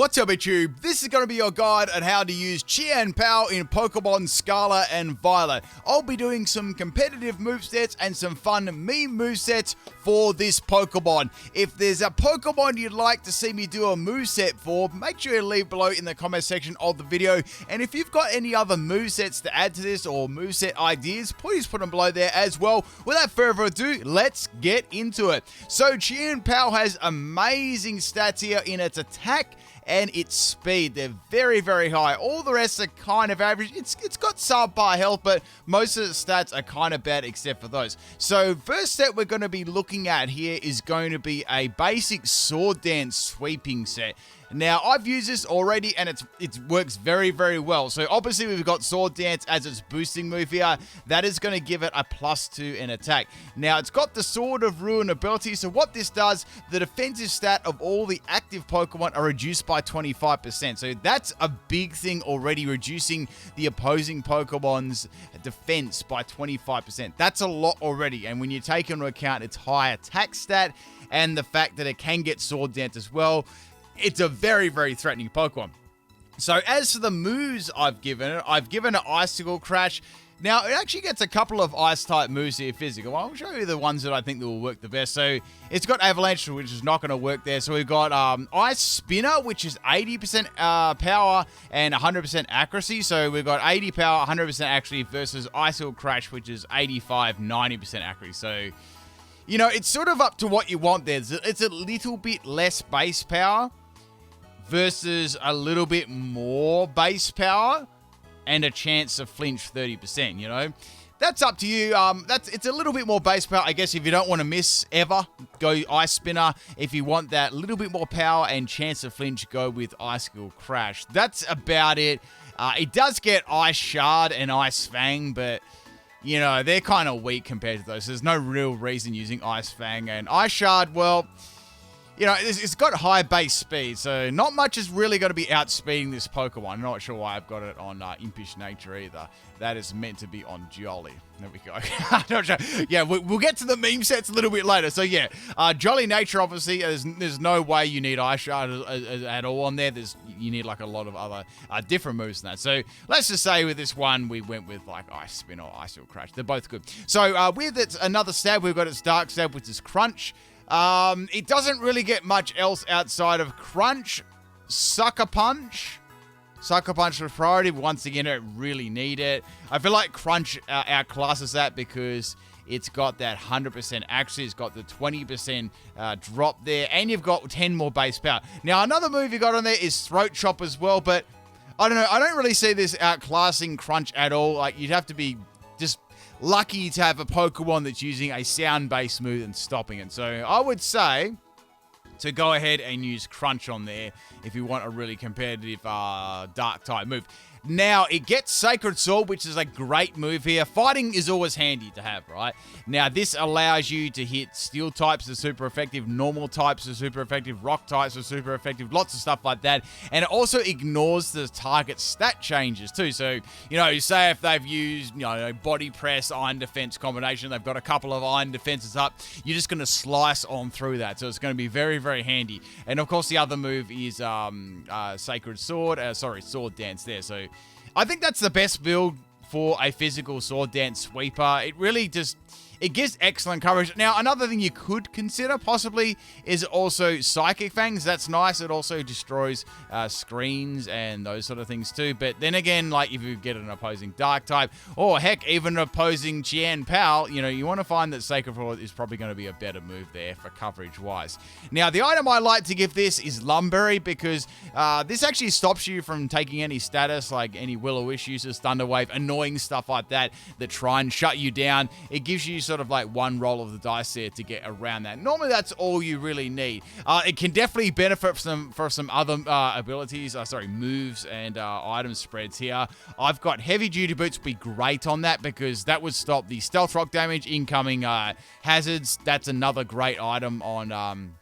What's up, YouTube? This is going to be your guide on how to use Chien-Pao in Pokemon Scarlet and Violet. I'll be doing some competitive movesets and some fun meme movesets for this Pokemon. If there's a Pokemon you'd like to see me do a moveset for, make sure you leave below in the comment section of the video. And if you've got any other movesets to add to this or moveset ideas, please put them below there as well. Without further ado, let's get into it. So Chien-Pao has amazing stats here in its attack and its speed. They're very, very high. All the rest are kind of average. It's got subpar health, but most of the stats are kind of bad except for those. So first set we're going to be looking at here is going to be a basic Sword Dance sweeping set. Now, I've used this already, and it works very, very well. So, obviously, we've got Sword Dance as its boosting move here. That is going to give it a +2 in attack. Now, it's got the Sword of Ruin ability. So, what this does, the defensive stat of all the active Pokemon are reduced by 25%. So, that's a big thing already, reducing the opposing Pokemon's defense by 25%. That's a lot already. And when you take into account its high attack stat and the fact that it can get Sword Dance as well, it's a very, very threatening Pokemon. So as for the moves I've given it Icicle Crash. Now, it actually gets a couple of Ice-type moves here physical. I'll show you the ones that I think that will work the best. So it's got Avalanche, which is not going to work there. So we've got Ice Spinner, which is 80% power and 100% accuracy. So we've got 80 power, 100% accuracy versus Icicle Crash, which is 85, 90% accuracy. So, you know, it's sort of up to what you want there. It's a little bit less base power versus a little bit more base power and a chance to flinch 30%, you know? That's up to you. It's a little bit more base power. I guess if you don't want to miss ever, go Ice Spinner. If you want that little bit more power and chance to flinch, go with Icicle Crash. That's about it. It does get Ice Shard and Ice Fang, but you know, they're kind of weak compared to those. There's no real reason using Ice Fang. And Ice Shard, well, you know, it's got high base speed, so not much is really going to be outspeeding this Pokemon. I'm not sure why I've got it on Impish Nature either. That is meant to be on Jolly. There we go. I'm not sure. Yeah, we'll get to the meme sets a little bit later. So yeah, Jolly Nature, obviously, there's no way you need Ice Shard at all on there. You need like a lot of other different moves than that. So let's just say with this one, we went with like Ice Spin or Icicle Crash. They're both good. So with its another stab, we've got its Dark Stab, which is Crunch. It doesn't really get much else outside of Crunch, Sucker Punch. Sucker Punch was priority, but once again, I don't really need it. I feel like Crunch outclasses that because it's got that 100% accuracy, it's got the 20% drop there, and you've got 10 more base power. Now, another move you got on there is Throat Chop as well, but I don't know, I don't really see this outclassing Crunch at all. Like, you'd have to be just lucky to have a Pokemon that's using a sound-based move and stopping it. So I would say to go ahead and use Crunch on there if you want a really competitive Dark-type move. Now, it gets Sacred Sword, which is a great move here. Fighting is always handy to have, right? Now, this allows you to hit Steel types are super effective, Normal types are super effective, Rock types are super effective, lots of stuff like that. And it also ignores the target stat changes too. So, you know, say if they've used, you know, Body Press, Iron Defense combination, they've got a couple of Iron Defenses up, you're just going to slice on through that. So it's going to be very, very handy. And of course, the other move is Sacred Sword, Sword Dance there. So I think that's the best build for a physical Sword Dance sweeper. It really just, it gives excellent coverage. Now, another thing you could consider possibly is also Psychic Fangs. That's nice. It also destroys screens and those sort of things too. But then again, like if you get an opposing Dark type, or heck, even opposing Chien-Pao, you know, you want to find that Sacred Sword is probably going to be a better move there for coverage-wise. Now, the item I like to give this is Lumberry because this actually stops you from taking any status, like any Will-O-Wisp uses, Thunder Wave, annoying stuff like that try and shut you down. It gives you sort of like one roll of the dice there to get around that. Normally, that's all you really need. It can definitely benefit from some other abilities, moves and item spreads here. I've got Heavy Duty Boots would be great on that because that would stop the Stealth Rock damage, incoming hazards. That's another great item on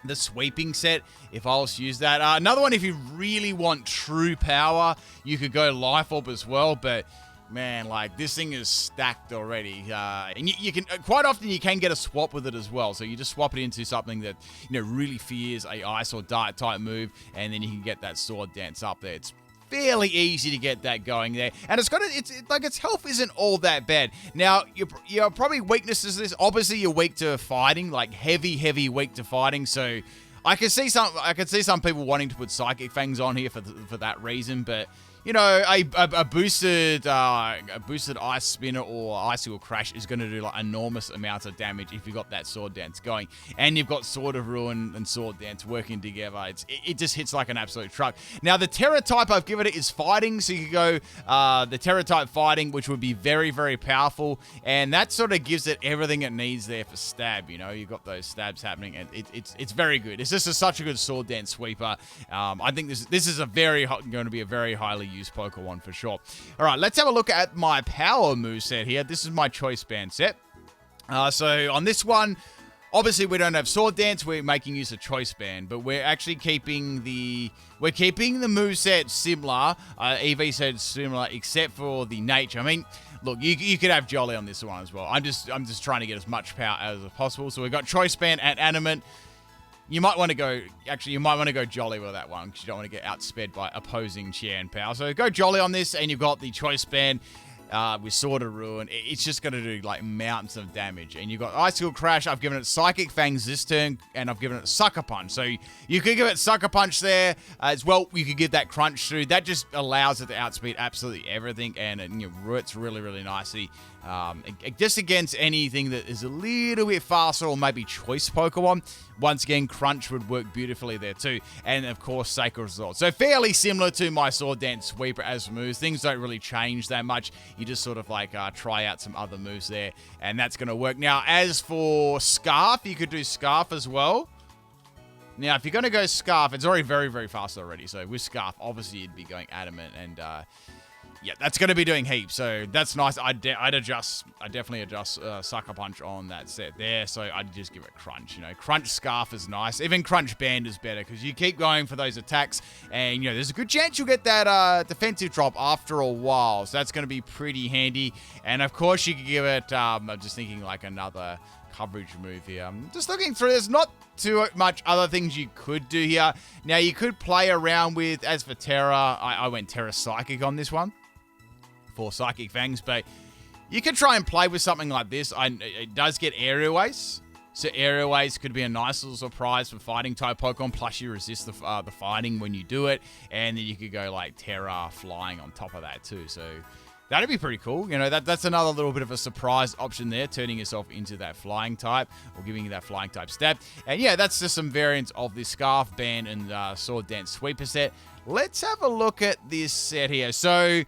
the sweeping set, if I was to use that. Another one, if you really want true power, you could go Life Orb as well, but Man, like, this thing is stacked already. And you can, quite often you can get a swap with it as well. So you just swap it into something that, really fears a ice or dark type move, and then you can get that sword dance up there. It's fairly easy to get that going there, and its health isn't all that bad. Now, your probably weaknesses to this, obviously you're weak to fighting, like heavy weak to fighting, so I could see some people wanting to put Psychic Fangs on here for that reason, but a boosted Ice Spinner or Icicle Crash is going to do like enormous amounts of damage if you've got that Sword Dance going, and you've got Sword of Ruin and Sword Dance working together. It just hits like an absolute truck. Now, the Terra type I've given it is fighting, so you could go the Terra type fighting, which would be very, very powerful, and that sort of gives it everything it needs there for stab. You've got those stabs happening, and it's very good. It's just such a good Sword Dance sweeper. I think this is going to be a very highly used Pokemon for sure. All right, let's have a look at my power moveset here. This is my Choice Band set. So on this one, obviously we don't have Sword Dance. We're making use of Choice Band, but we're actually keeping the moveset similar. EV said similar, except for the nature. I mean, look, you could have Jolly on this one as well. I'm just trying to get as much power as possible. So we've got Choice Band and Animate. You might want to go Jolly with that one, because you don't want to get outsped by opposing Chien Pao. So go Jolly on this, and you've got the Choice Band with Sword of Ruin. It's just going to do like mountains of damage. And you've got Icicle Crash. I've given it Psychic Fangs this turn, and I've given it Sucker Punch. So you could give it Sucker Punch there as well. You could give that Crunch through. That just allows it to outspeed absolutely everything, and it roots really, really nicely. Just against anything that is a little bit faster or maybe choice Pokemon. Once again, Crunch would work beautifully there too. And of course, Sacred Resort. So fairly similar to my Sword Dance Sweeper as moves. Things don't really change that much. You just sort of like try out some other moves there, and that's going to work. Now, as for Scarf, you could do Scarf as well. Now, if you're going to go Scarf, it's already very, very fast already. So with Scarf, obviously you'd be going Adamant, and yeah, that's going to be doing heaps, so that's nice. I'd definitely adjust Sucker Punch on that set there, so I'd just give it Crunch. Crunch Scarf is nice. Even Crunch Band is better, because you keep going for those attacks, and, there's a good chance you'll get that defensive drop after a while, so that's going to be pretty handy. And, of course, you could give it, I'm just thinking like another coverage move here. I'm just looking through, there's not too much other things you could do here. Now, you could play around with, as for Terra, I went Terra Psychic on this one for Psychic Fangs, but you could try and play with something like this. It does get Aerial Ace, so Aerial Ace could be a nice little surprise for fighting type Pokemon, plus you resist the fighting when you do it, and then you could go like Terra Flying on top of that too, so that'd be pretty cool. That's another little bit of a surprise option there, turning yourself into that flying type, or giving you that flying type stab. And yeah, that's just some variants of this Scarf Band and Sword Dance Sweeper set. Let's have a look at this set here. So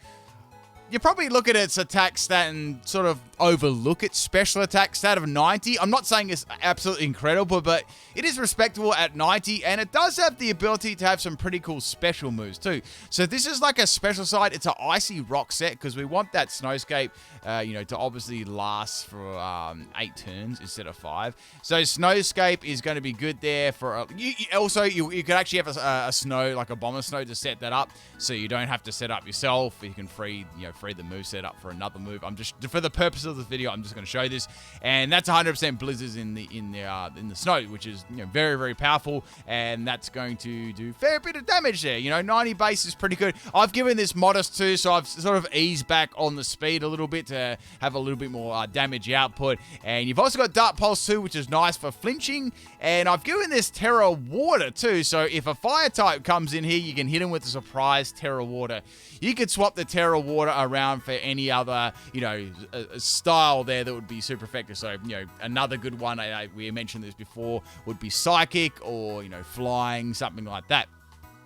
you probably look at its attack stat and sort of overlook its special attack stat of 90. I'm not saying it's absolutely incredible, but it is respectable at 90, and it does have the ability to have some pretty cool special moves too. So this is like a special side. It's an Icy Rock set, because we want that Snowscape, to obviously last for 8 turns instead of 5. So Snowscape is going to be good there for. You could actually have a snow, like a Bomber Snow, to set that up, so you don't have to set up yourself. You can free the move set up for another move. I'm just, for the purpose of this video, I'm just going to show this, and that's 100% Blizzards in the snow, which is very, very powerful, and that's going to do a fair bit of damage there. 90 base is pretty good. I've given this modest too, so I've sort of eased back on the speed a little bit to have a little bit more damage output. And you've also got Dark Pulse too, which is nice for flinching. And I've given this Terra Water too, so if a fire type comes in here, you can hit him with a surprise Terra Water. You could swap the Terra Water around for any other, a style there that would be super effective. So, another good one, we mentioned this before, would be Psychic or, Flying, something like that.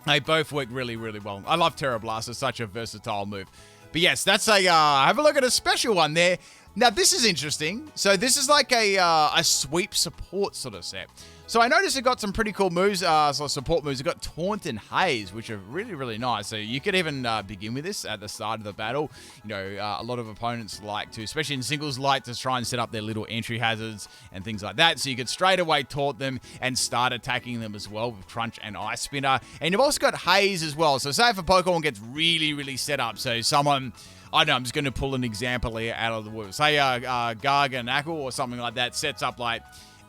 They both work really, really well. I love Terra Blast. It's such a versatile move. But yes, that's have a look at a special one there. Now, this is interesting. So this is like a sweep support sort of set. So I noticed it got some pretty cool moves, support moves. It got Taunt and Haze, which are really, really nice. So you could even begin with this at the start of the battle. A lot of opponents like to, especially in singles, like to try and set up their little entry hazards and things like that. So you could straight away taunt them and start attacking them as well with Crunch and Ice Spinner. And you've also got Haze as well. So say if a Pokemon gets really, really set up, so someone, I know, I'm just going to pull an example here out of the woods. Say Garganackle or something like that sets up like,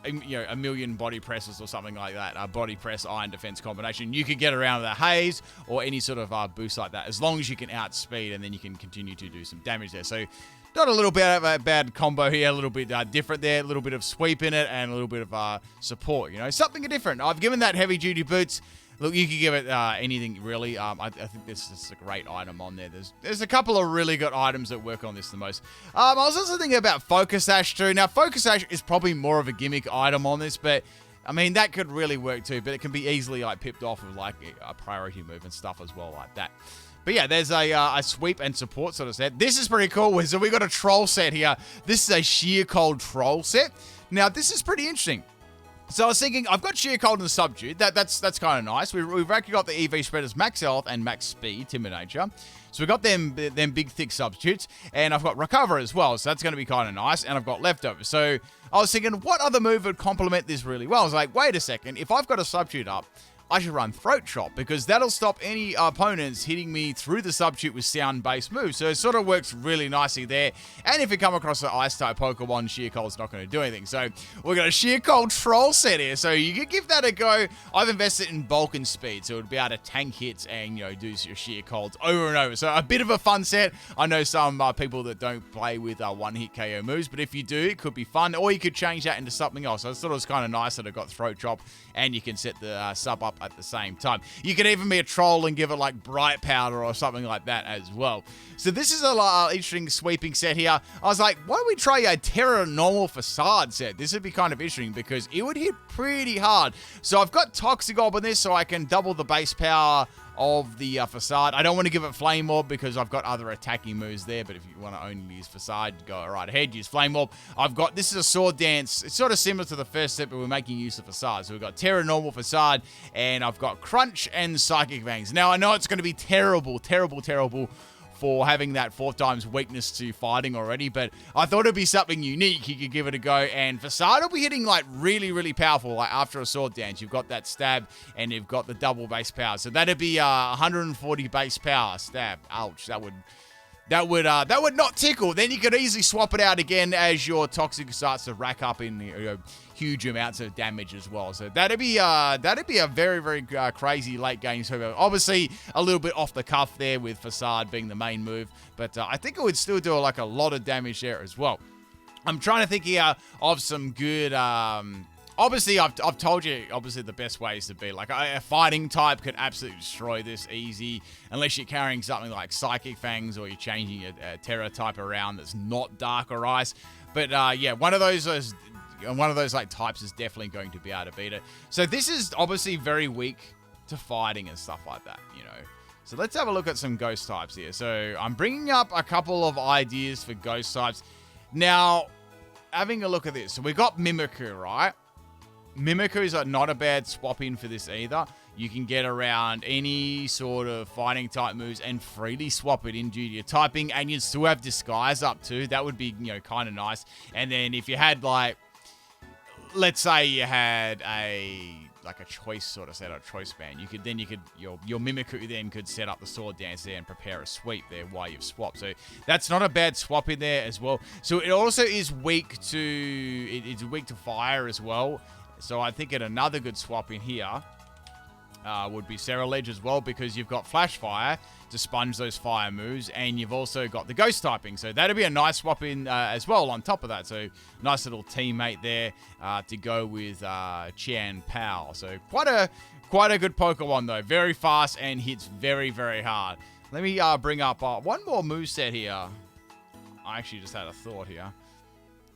a million body presses or something like that, a body press iron defense combination. You could get around with a haze or any sort of boost like that, as long as you can outspeed, and then you can continue to do some damage there. So not a little bit of a bad combo here, a little bit different there, a little bit of sweep in it, and a little bit of support, something different. I've given that heavy duty boots. Look, you could give it anything, really. I think this is a great item on there. There's a couple of really good items that work on this the most. I was also thinking about Focus Sash, too. Now, Focus Sash is probably more of a gimmick item on this, but, I mean, that could really work, too. But it can be easily, pipped off of, a priority move and stuff as well like that. But yeah, there's a sweep and support sort of set. This is pretty cool. So we got a troll set here. This is a Sheer Cold troll set. Now, this is pretty interesting. So I was thinking, I've got Sheer Cold and Subdued. That's kind of nice. We've actually got the EV spreaders Max Health and Max Speed, Timber Nature. So we've got them big, thick substitutes. And I've got Recover as well, so that's going to be kind of nice. And I've got Leftovers. So I was thinking, what other move would complement this really well? I was like, wait a second. If I've got a substitute up, I should run Throat Chop, because that'll stop any opponents hitting me through the substitute with sound-based moves. So it sort of works really nicely there. And if you come across an Ice-type Pokemon, Sheer Cold's not going to do anything. So we've got a Sheer Cold Troll set here. So you could give that a go. I've invested in bulk and speed, so it would be able to tank hits and, do your Sheer Colds over and over. So a bit of a fun set. I know some people that don't play with one-hit KO moves, but if you do, it could be fun. Or you could change that into something else. So I thought it was kind of nice that I got Throat Chop, and you can set the sub up at the same time. You could even be a troll and give it like Bright Powder or something like that as well. So this is a interesting sweeping set here. I was like, why don't we try a Terra Normal Facade set? This would be kind of interesting because it would hit pretty hard. So I've got Toxic Orb on this, so I can double the base power of the Facade. I don't want to give it Flame Orb because I've got other attacking moves there, but if you want to only use Facade, go right ahead, use Flame Orb. This is a Sword Dance. It's sort of similar to the first set, but we're making use of Facade. So we've got Terra Normal Facade, and I've got Crunch and Psychic Fangs. Now, I know it's going to be terrible for having that 4 times weakness to fighting already, but I thought it'd be something unique. You could give it a go, and Facade will be hitting like really powerful. Like after a Sword Dance, you've got that stab and you've got the double base power, so that'd be 140 base power stab. Ouch, that would not tickle. Then you could easily swap it out again as your Toxic starts to rack up in huge amounts of damage as well. So that'd be a very crazy late game. So obviously a little bit off the cuff there with Facade being the main move, but I think it would still do like a lot of damage there as well. I'm trying to think here of some good. Obviously, I've told you, obviously, the best ways to be. Like, a fighting type could absolutely destroy this easy, unless you're carrying something like Psychic Fangs or you're changing a Terra type around that's not Dark or Ice. But, yeah, one of those like types is definitely going to be able to beat it. So this is obviously very weak to fighting and stuff like that, So let's have a look at some Ghost types here. So I'm bringing up a couple of ideas for Ghost types. Now, having a look at this. So we've got Mimikyu, right? Mimikyu's are not a bad swap in for this either. You can get around any sort of fighting type moves and freely swap it in due to your typing, and you'd still have Disguise up too. That would be, kind of nice. And then if you had let's say you had a choice sort of set, or choice band, your Mimikyu then could set up the Sword Dance there and prepare a sweep there while you've swapped. So that's not a bad swap in there as well. So it also is weak to it's weak to fire as well. So I think another good swap in here would be Ceruledge as well, because you've got Flash Fire to sponge those fire moves, and you've also got the Ghost typing. So that'd be a nice swap in as well on top of that. So nice little teammate there to go with Chien-Pao. So quite a good Pokemon though. Very fast and hits very hard. Let me bring up one more moveset here. I actually just had a thought here.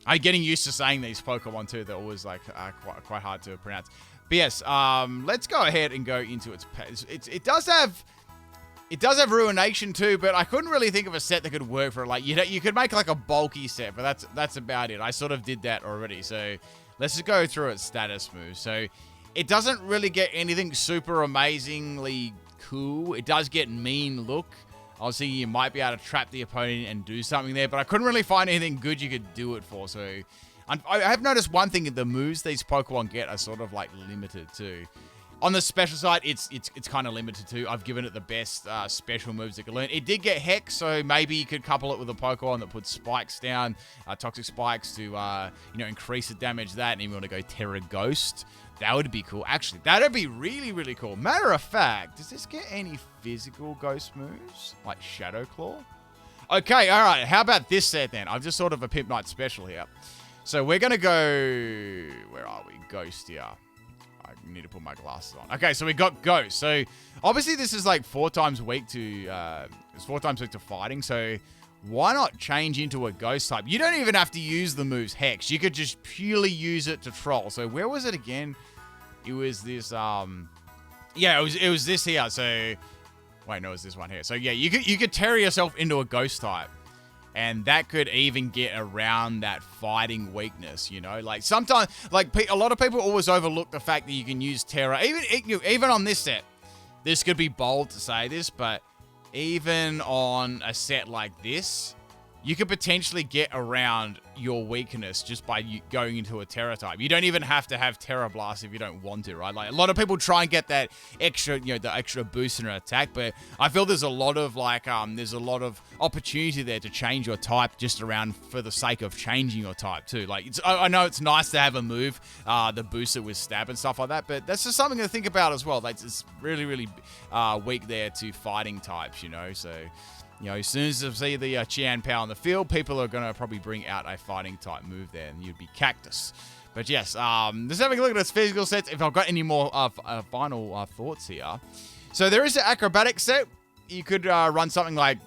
I'm getting used to saying these Pokemon too. They're always quite hard to pronounce. But yes, let's go ahead and go into its. It does have Ruination too, but I couldn't really think of a set that could work for it. Like you could make like a bulky set, but that's about it. I sort of did that already. So let's just go through its status moves. So it doesn't really get anything super amazingly cool. It does get Mean Look. I was thinking you might be able to trap the opponent and do something there, but I couldn't really find anything good you could do it for. So I have noticed one thing: the moves these Pokemon get are sort of like limited too. On the special side, it's kind of limited too. I've given it the best special moves it can learn. It did get Hex, so maybe you could couple it with a Pokemon that puts spikes down, toxic spikes to increase the damage that. And even want to go Terra Ghost, that would be cool. Actually, that'd be really, really cool. Matter of fact, does this get any physical ghost moves like Shadow Claw? Okay, all right. How about this set then? I've just sort of a Pimp Knight special here. So we're gonna go. Where are we? Ghost here. I need to put my glasses on. Okay, so we got Ghost. So obviously this is like 4 times weak to it's 4 times weak to fighting. So why not change into a Ghost type? You don't even have to use the moves Hex. You could just purely use it to troll. So where was it again? It was this yeah, it was this here. So wait, no, it was this one here. So yeah, you could Terra yourself into a Ghost type. And that could even get around that fighting weakness, you know? Like, sometimes, like, a lot of people always overlook the fact that you can use Terra. Even on this set, this could be bold to say this, but even on a set like this, you could potentially get around your weakness just by going into a Terra type. You don't even have to have Terra Blast if you don't want it, right? Like, a lot of people try and get that extra, the extra boost in an attack, but I feel there's a lot of, there's a lot of opportunity there to change your type just around for the sake of changing your type too. Like, I know it's nice to have a move that boosts it with stab and stuff like that, but that's just something to think about as well. Like, it's really, really weak there to fighting types, so... as soon as you see the Chien-Pao on the field, people are going to probably bring out a fighting type move there, and you'd be Cactus. But yes, just having a look at its physical sets, if I've got any more final thoughts here. So there is an acrobatic set. You could run something like,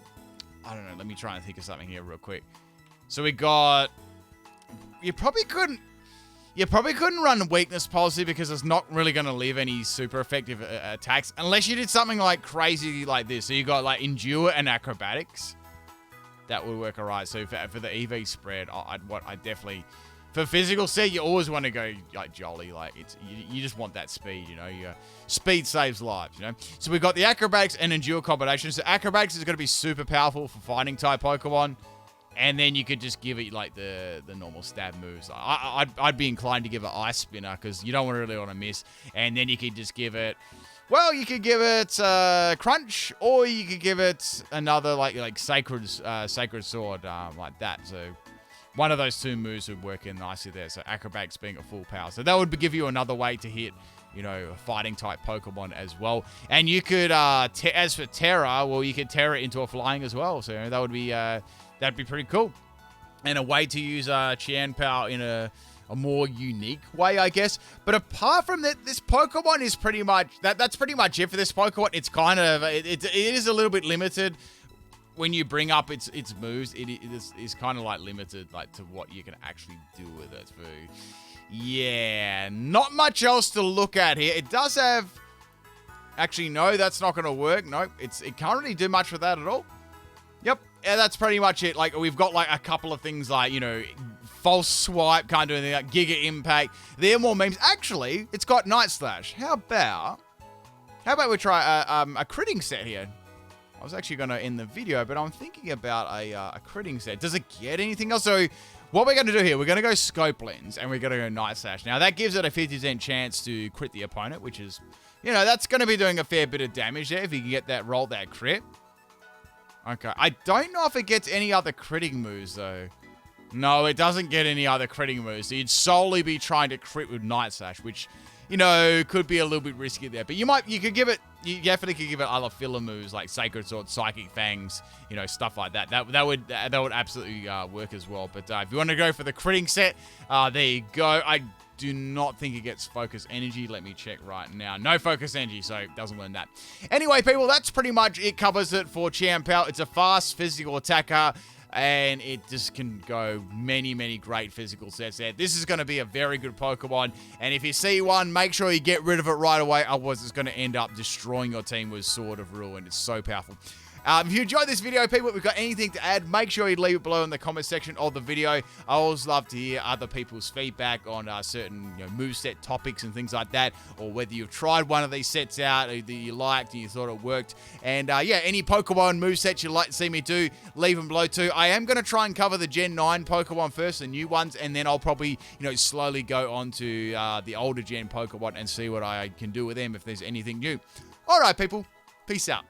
I don't know, let me try and think of something here real quick. So we got, you probably couldn't run weakness policy because it's not really going to leave any super effective attacks unless you did something like crazy like this. So you got like Endure and Acrobatics. That would work alright. So for the EV spread, I definitely, for physical set, you always want to go like Jolly. Like you just want that speed, Your speed saves lives, So we got the Acrobatics and Endure combination. So Acrobatics is going to be super powerful for fighting type Pokemon. And then you could just give it like the normal stab moves. I'd be inclined to give it Ice Spinner because you don't really want to miss. And then you could just give it, you could give it Crunch, or you could give it another like Sacred Sword like that. So one of those 2 moves would work in nicely there. So Acrobatics being at full power. So that would give you another way to hit, a fighting type Pokemon as well. And you could, as for Terra, you could Terra into a flying as well. So that would be... that'd be pretty cool. And a way to use Chien-Pao in a more unique way, I guess. But apart from that, this Pokemon is pretty much... That's pretty much it for this Pokemon. It's kind of... It is a little bit limited when you bring up its moves. It is kind of like limited like to what you can actually do with it. So, yeah, not much else to look at here. It does have... Actually, no, that's not going to work. Nope, it can't really do much with that at all. Yep. Yeah, that's pretty much it. Like, we've got, like, a couple of things like, False Swipe, can't do anything like Giga Impact. They're more memes. Actually, it's got Night Slash. How about we try a critting set here? I was actually going to end the video, but I'm thinking about a critting set. Does it get anything else? So, what we're going to do here, we're going to go Scope Lens, and we're going to go Night Slash. Now, that gives it a 50% chance to crit the opponent, which is, that's going to be doing a fair bit of damage there if you can get that crit. Okay, I don't know if it gets any other critting moves, though. No, it doesn't get any other critting moves. So you'd solely be trying to crit with Night Slash, which, could be a little bit risky there. But you definitely could give it other filler moves like Sacred Sword, Psychic Fangs, stuff like that. That would absolutely work as well. But if you want to go for the critting set, there you go. I do not think it gets Focus Energy. Let me check right now. No Focus Energy, so it doesn't learn that. Anyway, people, that's pretty much it. Covers it for Chien-Pao. It's a fast physical attacker, and it just can go many, many great physical sets there. This is going to be a very good Pokemon, and if you see one, make sure you get rid of it right away, otherwise it's going to end up destroying your team with Sword of Ruin. It's so powerful. If you enjoyed this video, people, if you've got anything to add, make sure you leave it below in the comment section of the video. I always love to hear other people's feedback on certain moveset topics and things like that, or whether you've tried one of these sets out that you liked and you thought it worked. And yeah, any Pokemon movesets you'd like to see me do, leave them below too. I am going to try and cover the Gen 9 Pokemon first, the new ones, and then I'll probably, slowly go on to the older Gen Pokemon and see what I can do with them if there's anything new. All right, people. Peace out.